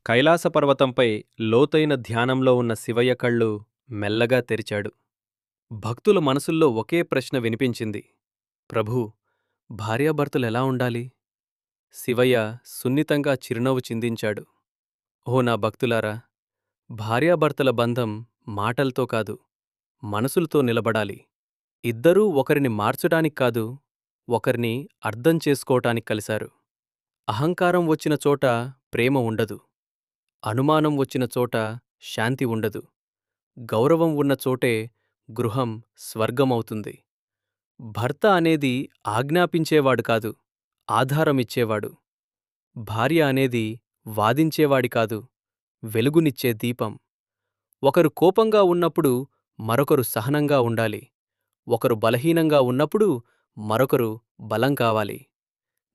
కైలాసపర్వతంపై లోతైన ధ్యానంలో ఉన్న శివయ్య కళ్ళు మెల్లగా తెరిచాడు. భక్తుల మనసుల్లో ఒకే ప్రశ్న వినిపించింది. ప్రభూ, భార్యాభర్తలెలా ఉండాలి? శివయ్య సున్నితంగా చిరునవ్వు చిందించాడు. ఓ నా భక్తులారా, భార్యాభర్తల బంధం మాటల్తో కాదు, మనసులతో నిలబడాలి. ఇద్దరూ ఒకరిని మార్చటానికి కాదు, ఒకరిని అర్థం చేసుకోటానికి కలిశారు. అహంకారం వచ్చిన చోట ప్రేమ ఉండదు. అనుమానం వచ్చిన చోట శాంతి ఉండదు. గౌరవం ఉన్న చోటే గృహం స్వర్గమవుతుంది. భర్త అనేది ఆజ్ఞాపించేవాడు కాదు, ఆధారమిచ్చేవాడు. భార్య అనేది వాదించేవాడి కాదు, వెలుగునిచ్చే దీపం. ఒకరు కోపంగా ఉన్నప్పుడు మరొకరు సహనంగా ఉండాలి. ఒకరు బలహీనంగా ఉన్నప్పుడు మరొకరు బలం కావాలి.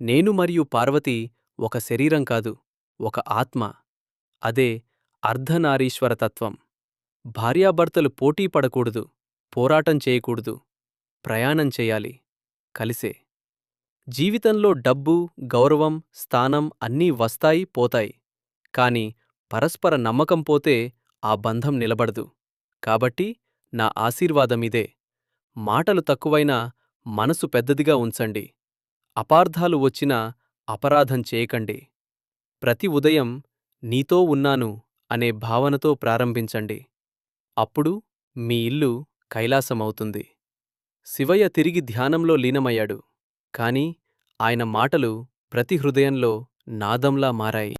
నేను మరియు పార్వతి ఒక శరీరం కాదు, ఒక ఆత్మ. అదే అర్ధనారీశ్వర తత్వం. భార్యాభర్తలు పోటీ పడకూడదు, పోరాటం చేయకూడదు, ప్రయాణం చెయ్యాలి కలిసే. జీవితంలో డబ్బు, గౌరవం, స్థానం అన్నీ వస్తాయి, పోతాయి. కాని పరస్పర నమ్మకం పోతే ఆ బంధం నిలబడదు. కాబట్టి నా ఆశీర్వాదమిదే. మాటలు తక్కువైనా మనసు పెద్దదిగా ఉంచండి. అపార్థాలు వచ్చినా అపరాధం చేయకండి. ప్రతి ఉదయం నీతో ఉన్నాను అనే భావనతో ప్రారంభించండి. అప్పుడు మీ ఇల్లు కైలాసమవుతుంది. శివయ్య తిరిగి ధ్యానంలో లీనమయ్యాడు. కాని ఆయన మాటలు ప్రతి హృదయంలో నాదంలా మారాయి.